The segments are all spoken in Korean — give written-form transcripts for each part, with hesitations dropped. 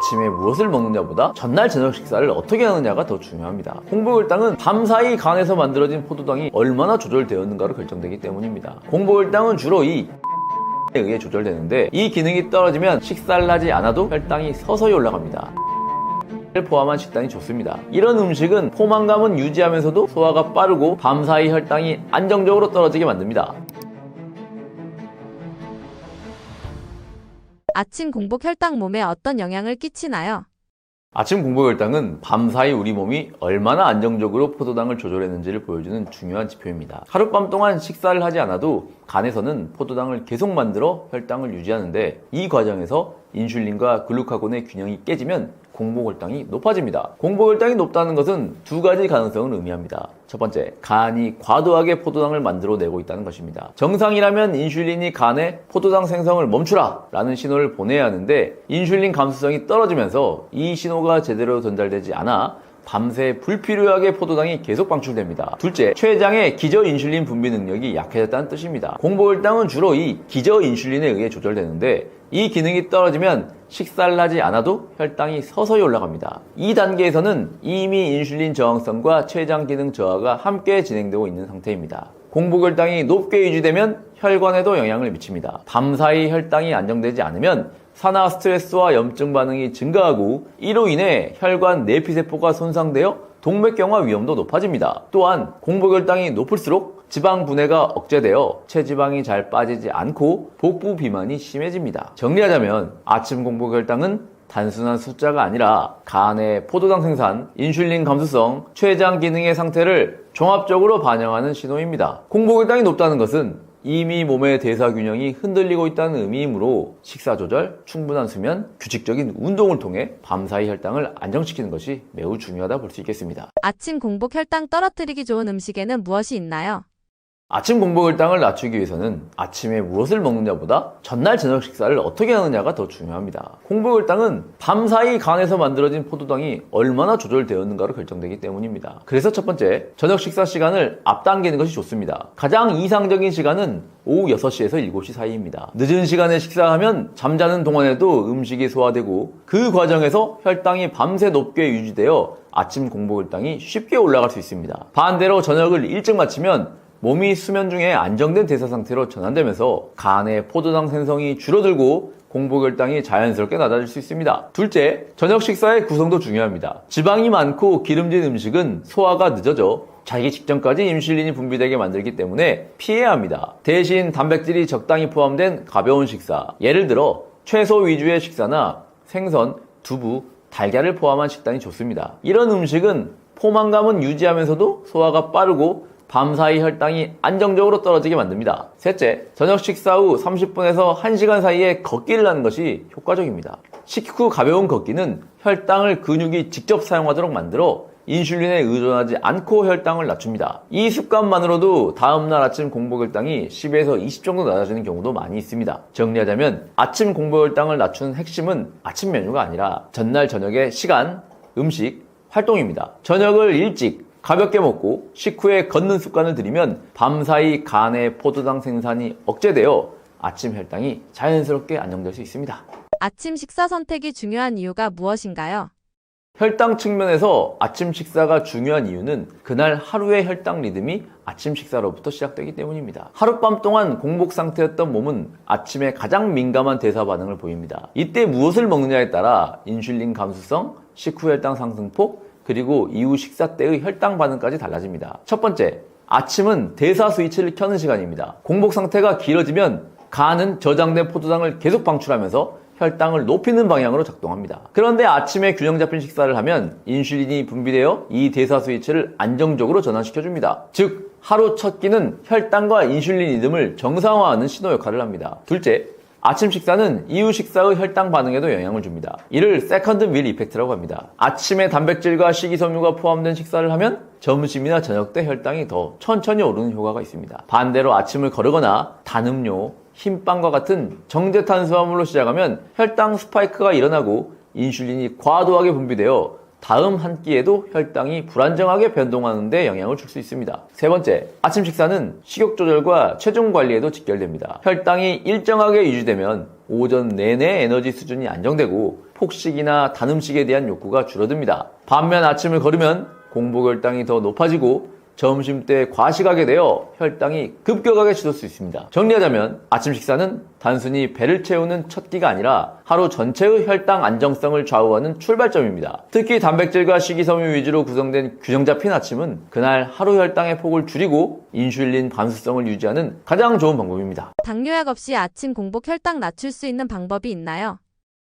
아침에 무엇을 먹느냐보다 전날 저녁 식사를 어떻게 하느냐가 더 중요합니다. 공복혈당은 밤사이 간에서 만들어진 포도당이 얼마나 조절되었는가로 결정되기 때문입니다. 공복혈당은 주로 에 의해 조절되는데, 이 기능이 떨어지면 식사를 하지 않아도 혈당이 서서히 올라갑니다. 를 포함한 식단이 좋습니다. 이런 음식은 포만감은 유지하면서도 소화가 빠르고 밤사이 혈당이 안정적으로 떨어지게 만듭니다. 아침 공복 혈당 몸에 어떤 영향을 끼치나요? 아침 공복혈당은 밤사이 우리 몸이 얼마나 안정적으로 포도당을 조절했는지를 보여주는 중요한 지표입니다. 하룻밤 동안 식사를 하지 않아도 간에서는 포도당을 계속 만들어 혈당을 유지하는데, 이 과정에서 인슐린과 글루카곤의 균형이 깨지면 공복혈당이 높아집니다. 공복혈당이 높다는 것은 두 가지 가능성을 의미합니다. 첫 번째, 간이 과도하게 포도당을 만들어내고 있다는 것입니다. 정상이라면 인슐린이 간에 포도당 생성을 멈추라 라는 신호를 보내야 하는데, 인슐린 감수성이 떨어지면서 이 신호가 제대로 전달되지 않아 밤새 불필요하게 포도당이 계속 방출됩니다. 둘째, 췌장의 기저인슐린 분비 능력이 약해졌다는 뜻입니다. 공복혈당은 주로 이 기저인슐린에 의해 조절되는데, 이 기능이 떨어지면 식사를 하지 않아도 혈당이 서서히 올라갑니다. 이 단계에서는 이미 인슐린 저항성과 췌장 기능 저하가 함께 진행되고 있는 상태입니다. 공복혈당이 높게 유지되면 혈관에도 영향을 미칩니다. 밤사이 혈당이 안정되지 않으면 산화 스트레스와 염증 반응이 증가하고, 이로 인해 혈관 내피세포가 손상되어 동맥경화 위험도 높아집니다. 또한 공복혈당이 높을수록 지방 분해가 억제되어 체지방이 잘 빠지지 않고 복부 비만이 심해집니다. 정리하자면 아침 공복혈당은 단순한 숫자가 아니라 간의 포도당 생산, 인슐린 감수성, 췌장 기능의 상태를 종합적으로 반영하는 신호입니다. 공복혈당이 높다는 것은 이미 몸의 대사 균형이 흔들리고 있다는 의미이므로 식사 조절, 충분한 수면, 규칙적인 운동을 통해 밤사이 혈당을 안정시키는 것이 매우 중요하다 볼 수 있겠습니다. 아침 공복 혈당 떨어뜨리기 좋은 음식에는 무엇이 있나요? 아침 공복혈당을 낮추기 위해서는 아침에 무엇을 먹느냐보다 전날 저녁 식사를 어떻게 하느냐가 더 중요합니다. 공복혈당은 밤사이 간에서 만들어진 포도당이 얼마나 조절되었는가로 결정되기 때문입니다. 그래서 첫 번째, 저녁 식사 시간을 앞당기는 것이 좋습니다. 가장 이상적인 시간은 오후 6시에서 7시 사이입니다. 늦은 시간에 식사하면 잠자는 동안에도 음식이 소화되고, 그 과정에서 혈당이 밤새 높게 유지되어 아침 공복혈당이 쉽게 올라갈 수 있습니다. 반대로 저녁을 일찍 마치면 몸이 수면 중에 안정된 대사 상태로 전환되면서 간의 포도당 생성이 줄어들고 공복혈당이 자연스럽게 낮아질 수 있습니다. 둘째, 저녁 식사의 구성도 중요합니다. 지방이 많고 기름진 음식은 소화가 늦어져 자기 직전까지 인슐린이 분비되게 만들기 때문에 피해야 합니다. 대신 단백질이 적당히 포함된 가벼운 식사, 예를 들어 채소 위주의 식사나 생선, 두부, 달걀을 포함한 식단이 좋습니다. 이런 음식은 포만감은 유지하면서도 소화가 빠르고 밤사이 혈당이 안정적으로 떨어지게 만듭니다. 셋째, 저녁 식사 후 30분에서 1시간 사이에 걷기를 하는 것이 효과적입니다. 식후 가벼운 걷기는 혈당을 근육이 직접 사용하도록 만들어 인슐린에 의존하지 않고 혈당을 낮춥니다. 이 습관만으로도 다음날 아침 공복혈당이 10에서 20 정도 낮아지는 경우도 많이 있습니다. 정리하자면 아침 공복혈당을 낮추는 핵심은 아침 메뉴가 아니라 전날 저녁의 시간, 음식, 활동입니다. 저녁을 일찍 가볍게 먹고 식후에 걷는 습관을 들이면 밤사이 간의 포도당 생산이 억제되어 아침 혈당이 자연스럽게 안정될 수 있습니다. 아침 식사 선택이 중요한 이유가 무엇인가요? 혈당 측면에서 아침 식사가 중요한 이유는 그날 하루의 혈당 리듬이 아침 식사로부터 시작되기 때문입니다. 하룻밤 동안 공복 상태였던 몸은 아침에 가장 민감한 대사 반응을 보입니다. 이때 무엇을 먹느냐에 따라 인슐린 감수성, 식후 혈당 상승폭, 그리고 이후 식사 때의 혈당 반응까지 달라집니다. 첫 번째, 아침은 대사 스위치를 켜는 시간입니다. 공복 상태가 길어지면 간은 저장된 포도당을 계속 방출하면서 혈당을 높이는 방향으로 작동합니다. 그런데 아침에 균형 잡힌 식사를 하면 인슐린이 분비되어 이 대사 스위치를 안정적으로 전환시켜줍니다. 즉, 하루 첫 끼는 혈당과 인슐린 리듬을 정상화하는 신호 역할을 합니다. 둘째, 아침 식사는 이후 식사의 혈당 반응에도 영향을 줍니다. 이를 세컨드 밀 이펙트라고 합니다. 아침에 단백질과 식이섬유가 포함된 식사를 하면 점심이나 저녁 때 혈당이 더 천천히 오르는 효과가 있습니다. 반대로 아침을 거르거나 단음료, 흰빵과 같은 정제 탄수화물로 시작하면 혈당 스파이크가 일어나고 인슐린이 과도하게 분비되어 다음 한 끼에도 혈당이 불안정하게 변동하는 데 영향을 줄 수 있습니다. 세 번째, 아침 식사는 식욕 조절과 체중 관리에도 직결됩니다. 혈당이 일정하게 유지되면 오전 내내 에너지 수준이 안정되고 폭식이나 단 음식에 대한 욕구가 줄어듭니다. 반면 아침을 거르면 공복 혈당이 더 높아지고 점심때 과식하게 되어 혈당이 급격하게 치솟을 수 있습니다. 정리하자면 아침 식사는 단순히 배를 채우는 첫 끼가 아니라 하루 전체의 혈당 안정성을 좌우하는 출발점입니다. 특히 단백질과 식이섬유 위주로 구성된 균형 잡힌 아침은 그날 하루 혈당의 폭을 줄이고 인슐린 감수성을 유지하는 가장 좋은 방법입니다. 당뇨약 없이 아침 공복 혈당 낮출 수 있는 방법이 있나요?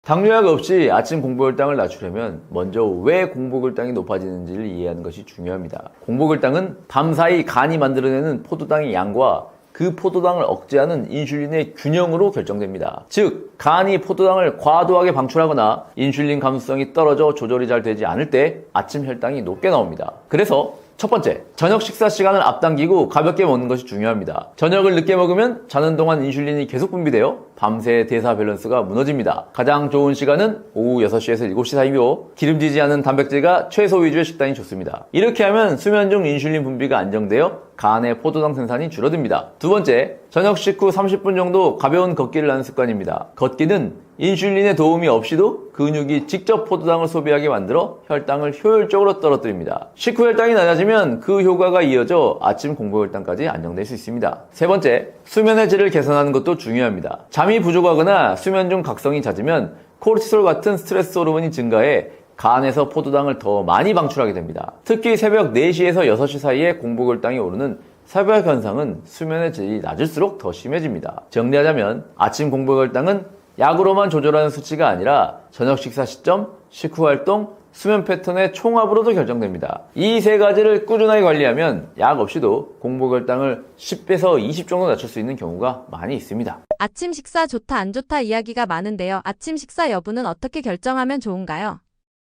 당뇨약 없이 아침 공복혈당을 낮추려면 먼저 왜 공복혈당이 높아지는지를 이해하는 것이 중요합니다. 공복혈당은 밤사이 간이 만들어내는 포도당의 양과 그 포도당을 억제하는 인슐린의 균형으로 결정됩니다. 즉, 간이 포도당을 과도하게 방출하거나 인슐린 감수성이 떨어져 조절이 잘 되지 않을 때 아침 혈당이 높게 나옵니다. 그래서 첫 번째, 저녁 식사 시간을 앞당기고 가볍게 먹는 것이 중요합니다. 저녁을 늦게 먹으면 자는 동안 인슐린이 계속 분비되어 밤새 대사 밸런스가 무너집니다. 가장 좋은 시간은 오후 6시에서 7시 사이고 기름지지 않은 단백질과 채소 위주의 식단이 좋습니다. 이렇게 하면 수면 중 인슐린 분비가 안정되어 간의 포도당 생산이 줄어듭니다. 두 번째, 저녁 식후 30분 정도 가벼운 걷기를 하는 습관입니다. 걷기는 인슐린의 도움이 없이도 근육이 직접 포도당을 소비하게 만들어 혈당을 효율적으로 떨어뜨립니다. 식후 혈당이 낮아지면 그 효과가 이어져 아침 공복혈당까지 안정될 수 있습니다. 세 번째, 수면의 질을 개선하는 것도 중요합니다. 잠이 부족하거나 수면 중 각성이 잦으면 코르티솔 같은 스트레스 호르몬이 증가해 간에서 포도당을 더 많이 방출하게 됩니다. 특히 새벽 4시에서 6시 사이에 공복혈당이 오르는 새벽 현상은 수면의 질이 낮을수록 더 심해집니다. 정리하자면 아침 공복혈당은 약으로만 조절하는 수치가 아니라 저녁 식사 시점, 식후 활동, 수면 패턴의 총합으로도 결정됩니다. 이 세 가지를 꾸준하게 관리하면 약 없이도 공복혈당을 10에서 20 정도 낮출 수 있는 경우가 많이 있습니다. 아침 식사 좋다 안 좋다 이야기가 많은데요. 아침 식사 여부는 어떻게 결정하면 좋은가요?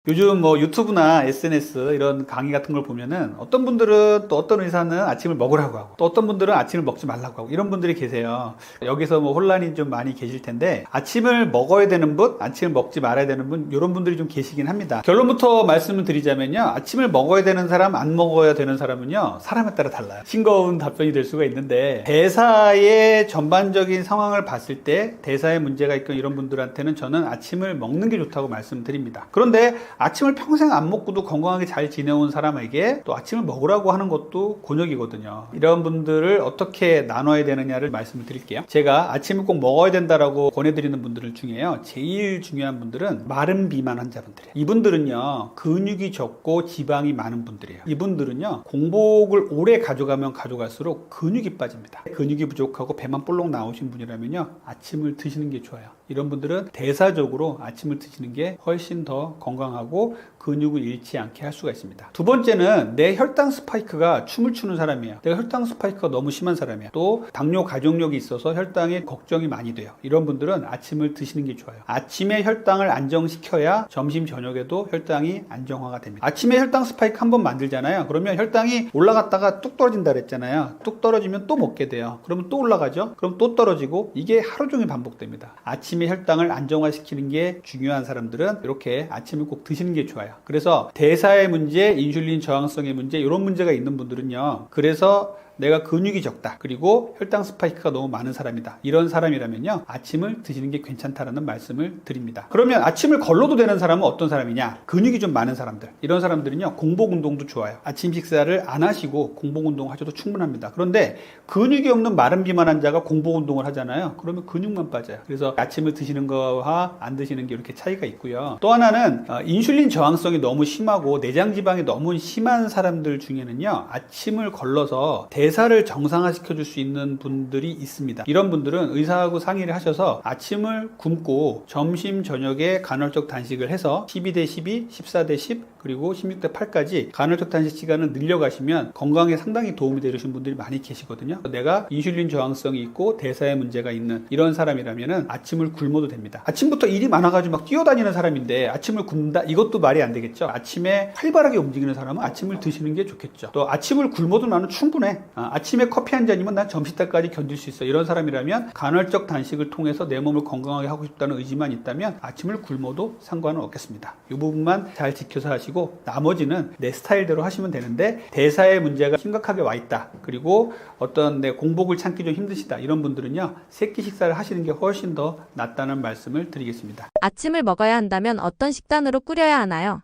요즘 뭐 유튜브나 SNS 이런 강의 같은 걸 보면은 어떤 분들은 또 어떤 의사는 아침을 먹으라고 하고 또 어떤 분들은 아침을 먹지 말라고 하고 이런 분들이 계세요. 여기서 뭐 혼란이 좀 많이 계실 텐데 아침을 먹어야 되는 분, 아침을 먹지 말아야 되는 분 이런 분들이 좀 계시긴 합니다. 결론부터 말씀을 드리자면요. 아침을 먹어야 되는 사람, 안 먹어야 되는 사람은요. 사람에 따라 달라요. 싱거운 답변이 될 수가 있는데 대사의 전반적인 상황을 봤을 때 대사에 문제가 있건 이런 분들한테는 저는 아침을 먹는 게 좋다고 말씀드립니다. 그런데 아침을 평생 안 먹고도 건강하게 잘 지내온 사람에게 또 아침을 먹으라고 하는 것도 곤욕이거든요. 이런 분들을 어떻게 나눠야 되느냐를 말씀을 드릴게요. 제가 아침을 꼭 먹어야 된다라고 권해드리는 분들 중에요. 제일 중요한 분들은 마른 비만 환자분들이에요. 이분들은요. 근육이 적고 지방이 많은 분들이에요. 이분들은요. 공복을 오래 가져가면 가져갈수록 근육이 빠집니다. 근육이 부족하고 배만 볼록 나오신 분이라면요. 아침을 드시는 게 좋아요. 이런 분들은 대사적으로 아침을 드시는 게 훨씬 더 건강하고 근육을 잃지 않게 할 수가 있습니다. 두 번째는 내 혈당 스파이크가 춤을 추는 사람이에요. 내가 혈당 스파이크가 너무 심한 사람이야. 또 당뇨 가족력이 있어서 혈당에 걱정이 많이 돼요. 이런 분들은 아침을 드시는 게 좋아요. 아침에 혈당을 안정시켜야 점심 저녁에도 혈당이 안정화가 됩니다. 아침에 혈당 스파이크 한번 만들잖아요. 그러면 혈당이 올라갔다가 뚝 떨어진다 그랬잖아요. 뚝 떨어지면 또 먹게 돼요. 그러면 또 올라가죠. 그럼 또 떨어지고 이게 하루 종일 반복됩니다. 아침에 혈당을 안정화시키는 게 중요한 사람들은 이렇게 아침을 꼭 드시는 게 좋아요. 그래서 대사의 문제, 인슐린 저항성의 문제 이런 문제가 있는 분들은요. 그래서 내가 근육이 적다. 그리고 혈당 스파이크가 너무 많은 사람이다. 이런 사람이라면요. 아침을 드시는 게 괜찮다라는 말씀을 드립니다. 그러면 아침을 걸러도 되는 사람은 어떤 사람이냐? 근육이 좀 많은 사람들. 이런 사람들은요. 공복 운동도 좋아요. 아침 식사를 안 하시고 공복 운동 하셔도 충분합니다. 그런데 근육이 없는 마른 비만 환자가 공복 운동을 하잖아요. 그러면 근육만 빠져요. 그래서 아침을 드시는 거와 안 드시는 게 이렇게 차이가 있고요. 또 하나는 인슐린 저항성이 너무 심하고 내장 지방이 너무 심한 사람들 중에는요. 아침을 걸러서 대사를 정상화시켜 줄 수 있는 분들이 있습니다. 이런 분들은 의사하고 상의를 하셔서 아침을 굶고 점심 저녁에 간헐적 단식을 해서 12대12, 14대10 그리고 16대8까지 간헐적 단식 시간을 늘려가시면 건강에 상당히 도움이 되시는 분들이 많이 계시거든요. 내가 인슐린 저항성이 있고 대사에 문제가 있는 이런 사람이라면 아침을 굶어도 됩니다. 아침부터 일이 많아가지고 막 뛰어다니는 사람인데 아침을 굶는다? 이것도 말이 안 되겠죠. 아침에 활발하게 움직이는 사람은 아침을 드시는 게 좋겠죠. 또 아침을 굶어도 나는 충분해. 아침에 커피 한 잔이면 난 점심 때까지 견딜 수 있어. 이런 사람이라면 간헐적 단식을 통해서 내 몸을 건강하게 하고 싶다는 의지만 있다면 아침을 굶어도 상관은 없겠습니다. 이 부분만 잘 지켜서 하시고 하시고 나머지는 내 스타일대로 하시면 되는데 대사에 문제가 심각하게 와 있다. 그리고 어떤 내 공복을 참기 좀 힘드시다. 이런 분들은요. 세끼 식사를 하시는 게 훨씬 더 낫다는 말씀을 드리겠습니다. 아침을 먹어야 한다면 어떤 식단으로 꾸려야 하나요?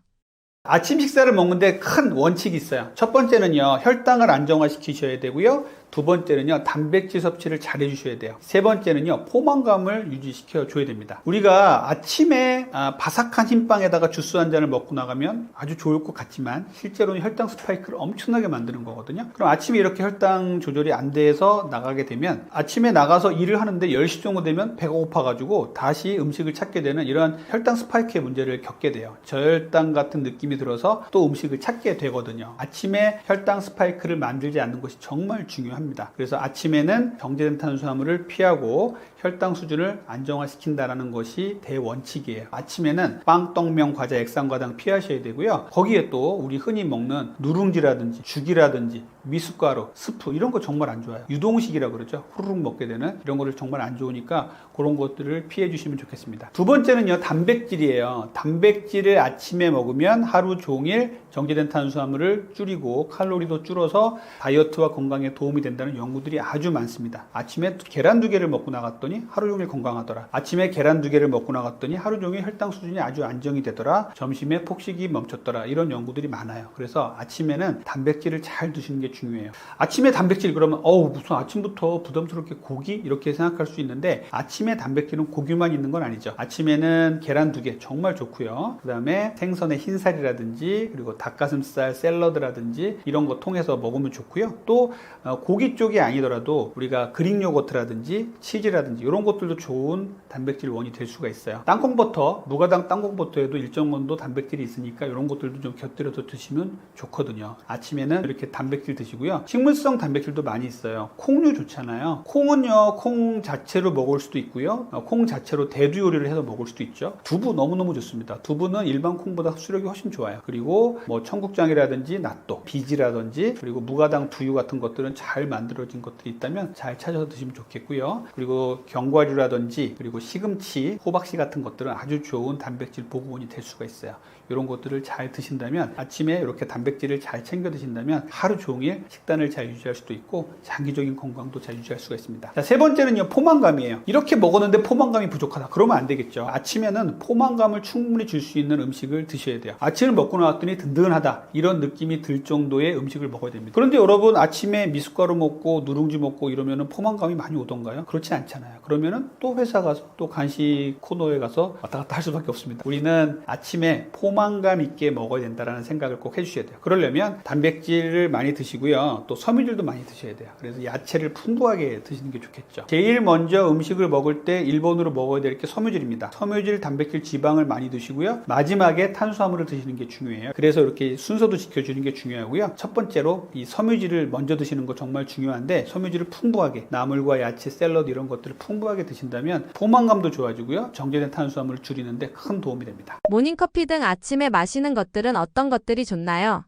아침 식사를 먹는데 큰 원칙이 있어요. 첫 번째는요, 혈당을 안정화시키셔야 되고요. 두 번째는요, 단백질 섭취를 잘 해주셔야 돼요. 세 번째는요, 포만감을 유지시켜 줘야 됩니다. 우리가 아침에 바삭한 흰빵에다가 주스 한 잔을 먹고 나가면 아주 좋을 것 같지만 실제로는 혈당 스파이크를 엄청나게 만드는 거거든요. 그럼 아침에 이렇게 혈당 조절이 안 돼서 나가게 되면 아침에 나가서 일을 하는데 10시 정도 되면 배가 고파가지고 다시 음식을 찾게 되는 이런 혈당 스파이크의 문제를 겪게 돼요. 저혈당 같은 느낌이 들어서 또 음식을 찾게 되거든요. 아침에 혈당 스파이크를 만들지 않는 것이 정말 중요합니다. 그래서 아침에는 정제된 탄수화물을 피하고 혈당 수준을 안정화시킨다는 것이 대원칙이에요. 아침에는 빵, 떡면, 과자, 액상과당 피하셔야 되고요. 거기에 또 우리 흔히 먹는 누룽지라든지 죽이라든지 미숫가루, 스프 이런 거 정말 안 좋아요. 유동식이라고 그러죠. 후루룩 먹게 되는 이런 거를 정말 안 좋으니까 그런 것들을 피해 주시면 좋겠습니다. 두 번째는요, 단백질이에요. 단백질을 아침에 먹으면 하루 종일 정제된 탄수화물을 줄이고 칼로리도 줄어서 다이어트와 건강에 도움이 된다는 연구들이 아주 많습니다. 아침에 계란 2개를 먹고 나갔더니 하루 종일 건강하더라. 아침에 계란 2개를 먹고 나갔더니 하루 종일 혈당 수준이 아주 안정이 되더라. 점심에 폭식이 멈췄더라. 이런 연구들이 많아요. 그래서 아침에는 단백질을 잘 드시는 게 중요해요. 아침에 단백질 그러면 무슨 아침부터 부담스럽게 고기? 이렇게 생각할 수 있는데 아침에 단백질은 고기만 있는 건 아니죠. 아침에는 계란 2개 정말 좋고요. 그 다음에 생선의 흰살이라든지 그리고 닭가슴살 샐러드라든지 이런 거 통해서 먹으면 좋고요. 또 고기 쪽이 아니더라도 우리가 그릭 요거트라든지 치즈라든지 이런 것들도 좋은 단백질 원이 될 수가 있어요. 땅콩버터, 무가당 땅콩버터에도 일정 정도 단백질이 있으니까 이런 것들도 좀 곁들여서 드시면 좋거든요. 아침에는 이렇게 단백질 드시고요. 식물성 단백질도 많이 있어요. 콩류 좋잖아요. 콩은요, 콩 자체로 먹을 수도 있고요. 콩 자체로 대두 요리를 해서 먹을 수도 있죠. 두부 너무너무 좋습니다. 두부는 일반 콩보다 흡수력이 훨씬 좋아요. 그리고 뭐 청국장이라든지 낫또, 비지라든지 그리고 무가당 두유 같은 것들은 잘 만들어진 것들이 있다면 잘 찾아서 드시면 좋겠고요. 그리고 견과류라든지 그리고 시금치, 호박씨 같은 것들은 아주 좋은 단백질 보급원이 될 수가 있어요. 이런 것들을 잘 드신다면 아침에 이렇게 단백질을 잘 챙겨 드신다면 하루 종일 식단을 잘 유지할 수도 있고 장기적인 건강도 잘 유지할 수가 있습니다. 자, 세 번째는요, 포만감이에요. 이렇게 먹었는데 포만감이 부족하다. 그러면 안 되겠죠. 아침에는 포만감을 충분히 줄 수 있는 음식을 드셔야 돼요. 아침을 먹고 나왔더니 든든하다. 이런 느낌이 들 정도의 음식을 먹어야 됩니다. 그런데 여러분 아침에 미숫가루 먹고 누룽지 먹고 이러면은 포만감이 많이 오던가요? 그렇지 않잖아요. 그러면은 또 회사 가서 또 간식 코너에 가서 왔다 갔다 할 수밖에 없습니다. 우리는 아침에 포만감 있게 먹어야 된다는 생각을 꼭 해주셔야 돼요. 그러려면 단백질을 많이 드시고요. 또 섬유질도 많이 드셔야 돼요. 그래서 야채를 풍부하게 드시는 게 좋겠죠. 제일 먼저 음식을 먹을 때 1번으로 먹어야 될 게 섬유질입니다. 섬유질, 단백질, 지방을 많이 드시고요. 마지막에 탄수화물을 드시는 게 중요해요. 그래서 이렇게 순서도 지켜주는 게 중요하고요. 첫 번째로 이 섬유질을 먼저 드시는 거 정말 중요한데 섬유질을 풍부하게 나물과 야채, 샐러드 이런 것들을 풍부하게 드신다면 포만감도 좋아지고요. 정제된 탄수화물을 줄이는데 큰 도움이 됩니다. 모닝커피 등 아침에 마시는 것들은 어떤 것들이 좋나요?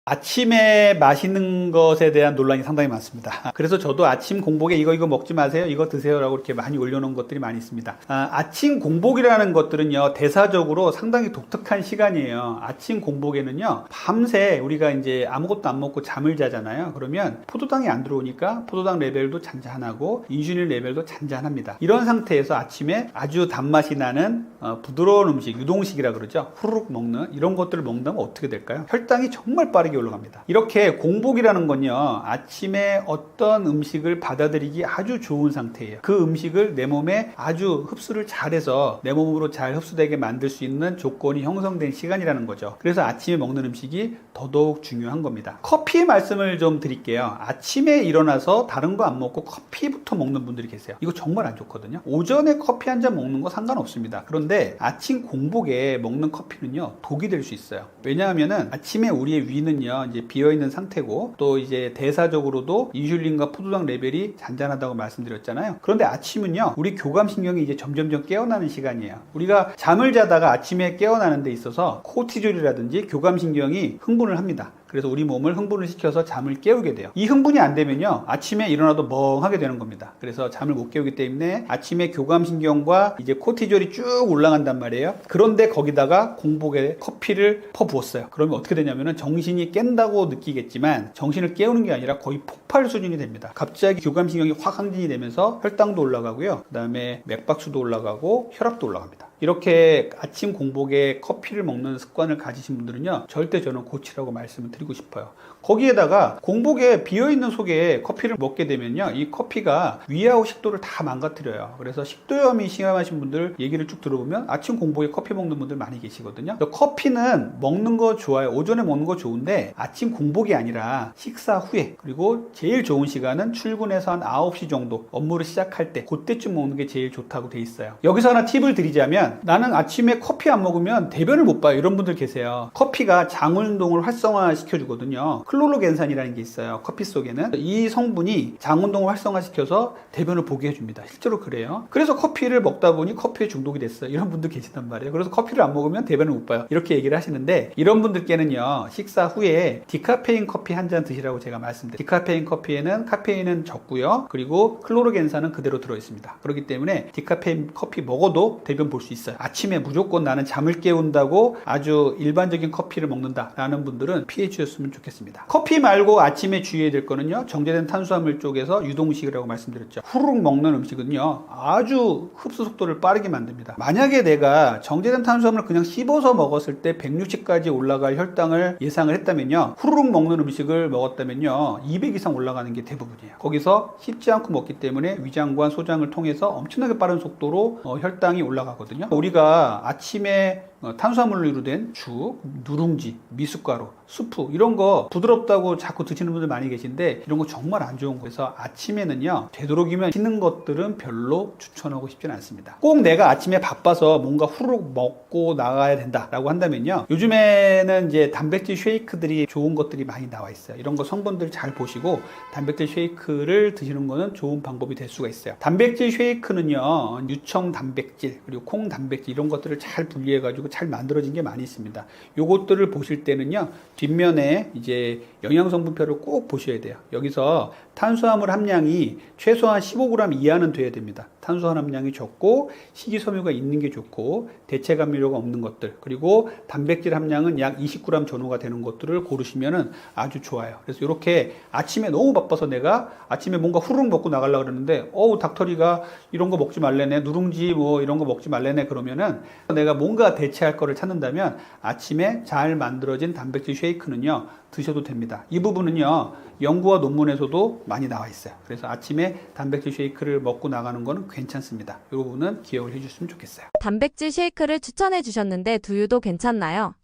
아침에 마시는 것에 대한 논란이 상당히 많습니다. 그래서 저도 아침 공복에 이거 먹지 마세요, 이거 드세요라고 이렇게 많이 올려놓은 것들이 많이 있습니다. 아침 공복이라는 것들은요, 대사적으로 상당히 독특한 시간이에요. 아침 공복에는요, 밤새 우리가 이제 아무것도 안 먹고 잠을 자잖아요. 그러면 포도당이 안 들어오니까 포도당 레벨도 잔잔하고 인슐린 레벨도 잔잔합니다. 이런 상태에서 아침에 아주 단맛이 나는 부드러운 음식, 유동식이라 그러죠. 후루룩 먹는 이런 것들을 먹는다면 어떻게 될까요? 혈당이 정말 빠르게 올라갑니다. 이렇게 공복이라는 건요, 아침에 어떤 음식을 받아들이기 아주 좋은 상태예요. 그 음식을 내 몸에 아주 흡수를 잘해서 내 몸으로 잘 흡수되게 만들 수 있는 조건이 형성된 시간이라는 거죠. 그래서 아침에 먹는 음식이 더더욱 중요한 겁니다. 커피의 말씀을 좀 드릴게요. 아침에 일어나서 다른 거 안 먹고 커피부터 먹는 분들이 계세요. 이거 정말 안 좋거든요. 오전에 커피 한 잔 먹는 거 상관없습니다. 그런데 아침 공복에 먹는 커피는요, 독이 될 수 있어요. 왜냐하면은 아침에 우리의 위는요, 이제 비어있는 상태고 또 이제 대사적으로도 인슐린과 포도당 레벨이 잔잔하다고 말씀드렸잖아요. 그런데 아침은요, 우리 교감신경이 이제 점점점 깨어나는 시간이에요. 우리가 잠을 자다가 아침에 깨어나는 데 있어서 코티졸이라든지 교감신경이 흥분을 합니다. 그래서 우리 몸을 흥분을 시켜서 잠을 깨우게 돼요. 이 흥분이 안 되면요, 아침에 일어나도 멍하게 되는 겁니다. 그래서 잠을 못 깨우기 때문에 아침에 교감신경과 이제 코티졸이 쭉 올라간단 말이에요. 그런데 거기다가 공복에 커피를 퍼부었어요. 그러면 어떻게 되냐면은 정신이 깬다고 느끼겠지만 정신을 깨우는 게 아니라 거의 폭발 수준이 됩니다. 갑자기 교감신경이 확 항진이 되면서 혈당도 올라가고요. 그 다음에 맥박수도 올라가고 혈압도 올라갑니다. 이렇게 아침 공복에 커피를 먹는 습관을 가지신 분들은요, 절대 저는 고치라고 말씀을 드리고 싶어요. 거기에다가 공복에 비어있는 속에 커피를 먹게 되면요, 이 커피가 위하고 식도를 다 망가뜨려요. 그래서 식도염이 심하신 분들 얘기를 쭉 들어보면 아침 공복에 커피 먹는 분들 많이 계시거든요. 커피는 먹는 거 좋아요. 오전에 먹는 거 좋은데 아침 공복이 아니라 식사 후에, 그리고 제일 좋은 시간은 출근해서 한 9시 정도 업무를 시작할 때, 그때쯤 먹는 게 제일 좋다고 돼 있어요. 여기서 하나 팁을 드리자면, 나는 아침에 커피 안 먹으면 대변을 못 봐요, 이런 분들 계세요. 커피가 장운동을 활성화 시켜주거든요. 클로로겐산이라는 게 있어요. 커피 속에는 이 성분이 장운동을 활성화시켜서 대변을 보게 해줍니다. 실제로 그래요. 그래서 커피를 먹다 보니 커피에 중독이 됐어요, 이런 분들 계신단 말이에요. 그래서 커피를 안 먹으면 대변을 못 봐요, 이렇게 얘기를 하시는데, 이런 분들께는요, 식사 후에 디카페인 커피 한 잔 드시라고 제가 말씀드려요. 디카페인 커피에는 카페인은 적고요, 그리고 클로로겐산은 그대로 들어있습니다. 그렇기 때문에 디카페인 커피 먹어도 대변 볼 수 있어요. 아침에 무조건 나는 잠을 깨운다고 아주 일반적인 커피를 먹는다 라는 분들은 피해 주셨으면 좋겠습니다. 커피 말고 아침에 주의해야 될 거는요, 정제된 탄수화물 쪽에서 유동식이라고 말씀드렸죠. 후루룩 먹는 음식은요, 아주 흡수 속도를 빠르게 만듭니다. 만약에 내가 정제된 탄수화물을 그냥 씹어서 먹었을 때 160까지 올라갈 혈당을 예상을 했다면요, 후루룩 먹는 음식을 먹었다면요 200 이상 올라가는 게 대부분이에요. 거기서 씹지 않고 먹기 때문에 위장과 소장을 통해서 엄청나게 빠른 속도로 혈당이 올라가거든요. 우리가 아침에 탄수화물로 된 죽, 누룽지, 미숫가루, 수프 이런 거 부드럽다고 자꾸 드시는 분들 많이 계신데, 이런 거 정말 안 좋은 거예요. 그래서 아침에는요, 되도록이면 씻는 것들은 별로 추천하고 싶지는 않습니다. 꼭 내가 아침에 바빠서 뭔가 후루룩 먹고 나가야 된다라고 한다면요, 요즘에는 이제 단백질 쉐이크들이 좋은 것들이 많이 나와 있어요. 이런 거 성분들 잘 보시고 단백질 쉐이크를 드시는 거는 좋은 방법이 될 수가 있어요. 단백질 쉐이크는요, 유청 단백질 그리고 콩 단백질 이런 것들을 잘 분리해 가지고 잘 만들어진 게 많이 있습니다. 요것들을 보실 때는요, 뒷면에 이제 영양성분표를 꼭 보셔야 돼요. 여기서 탄수화물 함량이 최소한 15g 이하는 돼야 됩니다. 탄수화물 함량이 적고 식이섬유가 있는 게 좋고 대체 감미료가 없는 것들, 그리고 단백질 함량은 약 20g 전후가 되는 것들을 고르시면 아주 좋아요. 그래서 이렇게 아침에 너무 바빠서 내가 아침에 뭔가 후루룩 먹고 나가려고 그러는데, 닥터리가 이런 거 먹지 말래네, 누룽지 뭐 이런 거 먹지 말래네, 그러면은 내가 뭔가 대체할 거를 찾는다면 아침에 잘 만들어진 단백질 쉐이크는요, 드셔도 됩니다. 이 부분은요, 연구와 논문에서도 많이 나와 있어요. 그래서 아침에 단백질 쉐이크를 먹고 나가는 거는 괜찮습니다. 이 부분은 기억을 해주셨으면 좋겠어요. 단백질 쉐이크를 추천해 주셨는데 두유도 괜찮나요?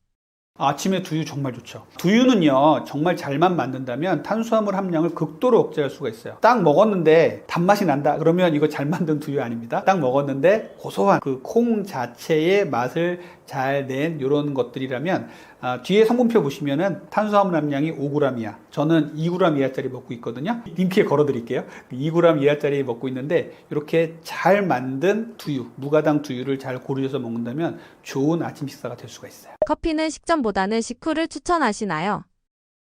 아침에 두유 정말 좋죠. 두유는요, 정말 잘만 만든다면 탄수화물 함량을 극도로 억제할 수가 있어요. 딱 먹었는데 단맛이 난다 그러면 이거 잘 만든 두유 아닙니다. 딱 먹었는데 고소한 그 콩 자체의 맛을 잘 낸 이런 것들이라면, 뒤에 성분표 보시면은 탄수화물 함량이 5g이야. 저는 2g 이하짜리 먹고 있거든요. 링크에 걸어 드릴게요. 2g 이하짜리 먹고 있는데, 이렇게 잘 만든 두유, 무가당 두유를 잘 고르셔서 먹는다면 좋은 아침 식사가 될 수가 있어요. 커피는 식전보다는 식후를 추천하시나요?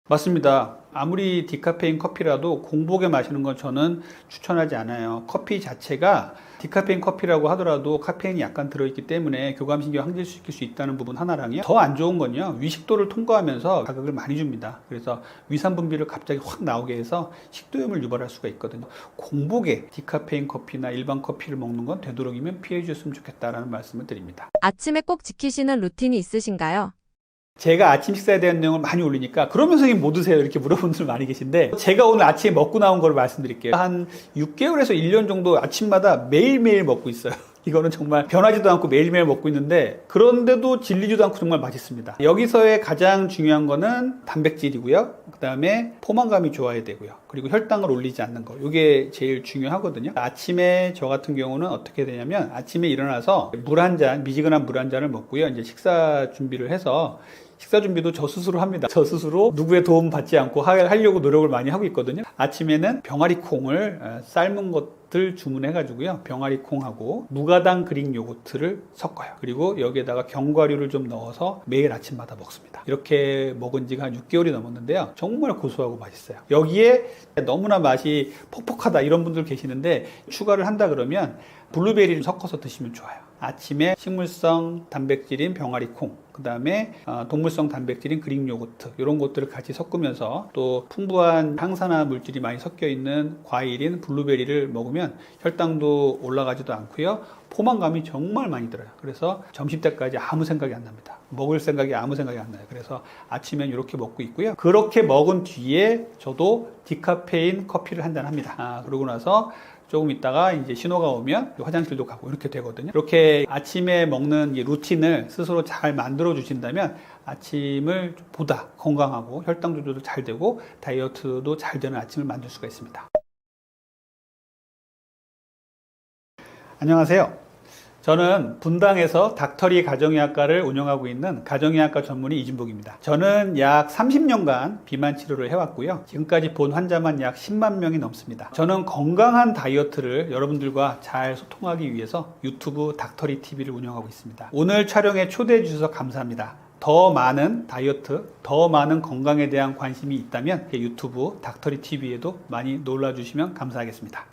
맞습니다. 아무리 디카페인 커피라도 공복에 마시는 건 저는 추천하지 않아요. 커피 자체가 디카페인 커피라고 하더라도 카페인이 약간 들어있기 때문에 교감신경 항진시킬 수 있다는 부분 하나랑요, 더 안 좋은 건요, 위식도를 통과하면서 자극을 많이 줍니다. 그래서 위산 분비를 갑자기 확 나오게 해서 식도염을 유발할 수가 있거든요. 공복에 디카페인 커피나 일반 커피를 먹는 건 되도록이면 피해 주셨으면 좋겠다라는 말씀을 드립니다. 아침에 꼭 지키시는 루틴이 있으신가요? 제가 아침 식사에 대한 내용을 많이 올리니까 그러면 선생님 뭐 드세요? 이렇게 물어보는 분들 많이 계신데, 제가 오늘 아침에 먹고 나온 거를 말씀드릴게요. 한 6개월에서 1년 정도 아침마다 매일매일 먹고 있어요. 이거는 정말 변하지도 않고 매일매일 먹고 있는데, 그런데도 질리지도 않고 정말 맛있습니다. 여기서의 가장 중요한 거는 단백질이고요. 그 다음에 포만감이 좋아야 되고요. 그리고 혈당을 올리지 않는 거. 이게 제일 중요하거든요. 아침에 저 같은 경우는 어떻게 되냐면, 아침에 일어나서 물 한 잔, 미지근한 물 한 잔을 먹고요. 이제 식사 준비를 해서 식사 준비도 저 스스로 합니다. 저 스스로 누구의 도움 받지 않고 하려고 노력을 많이 하고 있거든요. 아침에는 병아리 콩을 삶은 것들 주문해가지고요. 병아리 콩하고 무가당 그릭 요거트를 섞어요. 그리고 여기에다가 견과류를 좀 넣어서 매일 아침마다 먹습니다. 이렇게 먹은 지가 한 6개월이 넘었는데요. 정말 고소하고 맛있어요. 여기에 너무나 맛이 퍽퍽하다 이런 분들 계시는데 추가를 한다 그러면 블루베리를 섞어서 드시면 좋아요. 아침에 식물성 단백질인 병아리 콩, 그 다음에 동물성 단백질인 그릭 요거트 이런 것들을 같이 섞으면서 또 풍부한 항산화 물질이 많이 섞여 있는 과일인 블루베리를 먹으면 혈당도 올라가지도 않고요. 포만감이 정말 많이 들어요. 그래서 점심때까지 아무 생각이 안 납니다. 먹을 생각이 아무 생각이 안 나요. 그래서 아침엔 이렇게 먹고 있고요. 그렇게 먹은 뒤에 저도 디카페인 커피를 한 잔 합니다. 그러고 나서 조금 있다가 이제 신호가 오면 화장실도 가고 이렇게 되거든요. 이렇게 아침에 먹는 이 루틴을 스스로 잘 만들어 주신다면 아침을 보다 건강하고 혈당 조절도 잘 되고 다이어트도 잘 되는 아침을 만들 수가 있습니다. 안녕하세요. 저는 분당에서 닥터리 가정의학과를 운영하고 있는 가정의학과 전문의 이진복입니다. 저는 약 30년간 비만 치료를 해왔고요. 지금까지 본 환자만 약 10만 명이 넘습니다. 저는 건강한 다이어트를 여러분들과 잘 소통하기 위해서 유튜브 닥터리 TV를 운영하고 있습니다. 오늘 촬영에 초대해 주셔서 감사합니다. 더 많은 다이어트, 더 많은 건강에 대한 관심이 있다면 유튜브 닥터리 TV에도 많이 놀러주시면 감사하겠습니다.